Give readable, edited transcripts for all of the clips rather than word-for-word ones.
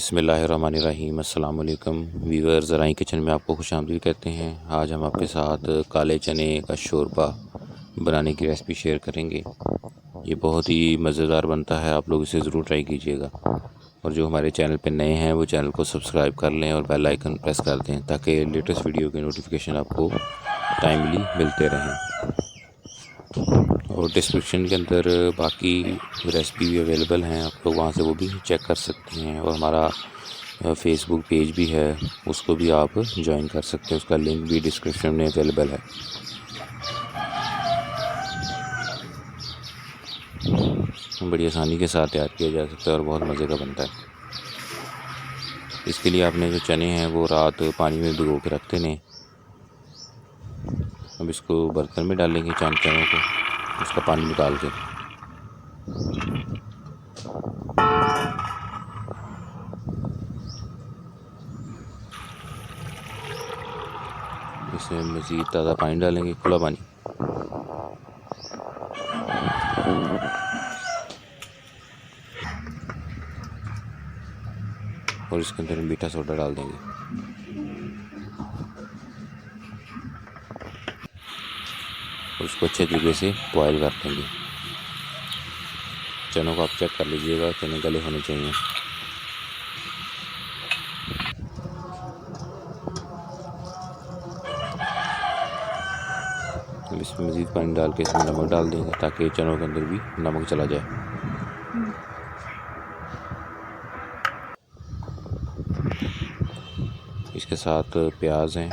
बिस्मिल्लाहिर्रहमानिर्रहीम। अस्सलाम वालेकुम वीवर, ज़राई किचन में आपको खुशामदीद कहते हैं। आज हम आपके साथ काले चने का शोरबा बनाने की रेसिपी शेयर करेंगे। ये बहुत ही मज़ेदार बनता है, आप लोग इसे ज़रूर ट्राई कीजिएगा। और जो हमारे चैनल पे नए हैं वो चैनल को सब्सक्राइब कर लें और बेल आइकन प्रेस कर दें ताकि लेटेस्ट वीडियो के नोटिफिकेशन आपको टाइमली मिलते रहें। और डिस्क्रिप्शन के अंदर बाकी रेसिपी भी अवेलेबल हैं, आप लोग वहाँ से वो भी चेक कर सकते हैं। और हमारा फेसबुक पेज भी है, उसको भी आप ज्वाइन कर सकते हैं, उसका लिंक भी डिस्क्रिप्शन में अवेलेबल है। बड़ी आसानी के साथ तैयार किया जा सकता है और बहुत मज़े का बनता है। इसके लिए आपने जो चने हैं वो रात पानी में भिगो के रख देने। अब इसको बर्तन में डालेंगे, चनों को उसका पानी निकाल के। इसमें मज़ीद ताज़ा पानी डालेंगे, खुला पानी। और इसके अंदर मीठा सोडा डाल देंगे। और उसको अच्छे तरीके से बॉयल कर देंगे। चनों को आप चेक कर लीजिएगा, चने गले होने चाहिए। अब इसमें मज़ीद पानी डाल के इसमें नमक डाल देंगे ताकि चनों के अंदर भी नमक चला जाए। इसके साथ प्याज हैं,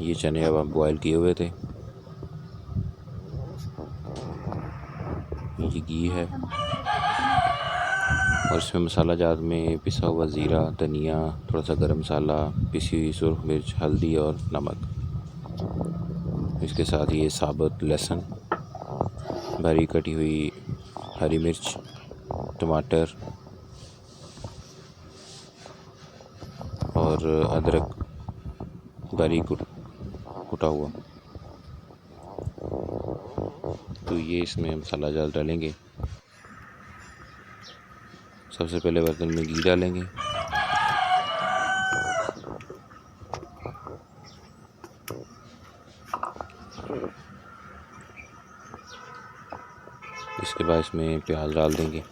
ये चने अब हम बॉयल किए हुए थे। ये घी है और इसमें मसाला जात में पिसा हुआ ज़ीरा, धनिया, थोड़ा सा गरम मसाला, पिसी हुई सुरख मिर्च, हल्दी और नमक। इसके साथ ये साबुत लहसुन, बारीक कटी हुई हरी मिर्च, टमाटर और अदरक बारीक कुटा हुआ। तो ये इसमें मसाला जात डालेंगे। सबसे पहले बर्तन में घी डालेंगे। इसके बाद इसमें प्याज डाल देंगे।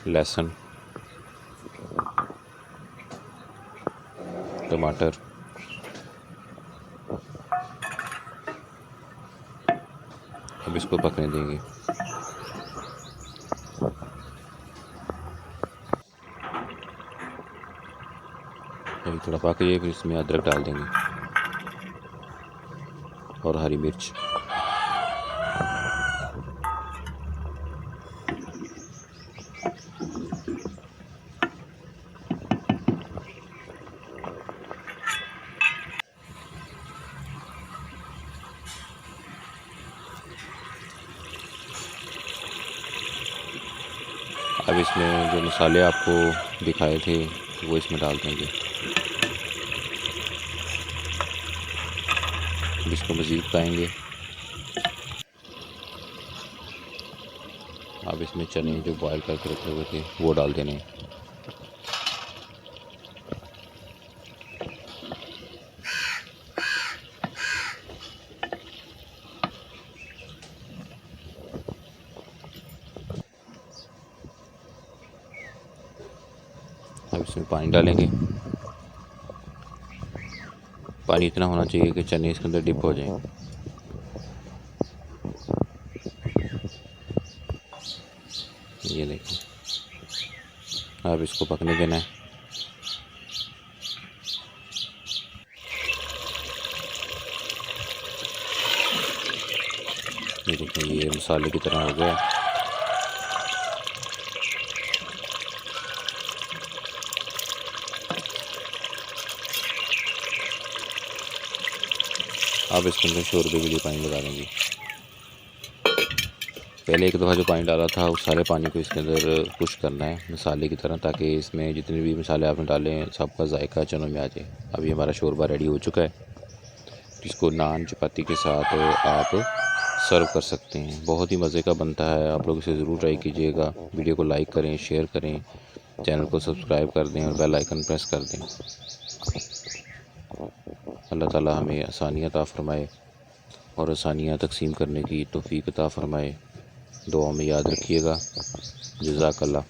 लहसुन, टमाटर, अब इसको पकने देंगे। अभी थोड़ा पक जाए फिर इसमें अदरक डाल देंगे और हरी मिर्च। अब इसमें जो मसाले आपको दिखाए थे वो इसमें डाल देंगे। इसको मज़ीद पकाएंगे। अब इसमें चने जो बॉयल करके रखे हुए थे वो डाल देने। अब इसमें पानी डालेंगे। पानी इतना होना चाहिए कि चने इसके अंदर डिप हो जाएं। ये देखिए, अब इसको पकने देना है। ये देखिए, ये मसाले की तरह हो गया। अब इसके अंदर शोरबे के लिए पानी लगा देंगे। पहले एक दफ़ा जो पानी डाला था उस सारे पानी को इसके अंदर पुश करना है मसाले की तरह, ताकि इसमें जितने भी मसाले आपने डाले हैं सबका जायका चनों में आ जाए। अभी हमारा शोरबा रेडी हो चुका है, जिसको नान चपाती के साथ आप सर्व कर सकते हैं। बहुत ही मज़े का बनता है, आप लोग इसे ज़रूर ट्राई कीजिएगा। वीडियो को लाइक करें, शेयर करें, चैनल को सब्सक्राइब कर दें और बेल आइकन प्रेस कर दें। अल्लाह ताला हमें आसानियाँ अता फ़रमाए और आसानियाँ तकसीम करने की तौफ़ीक अता फ़रमाए। दुआ में याद रखिएगा। जज़ाकल्लाह।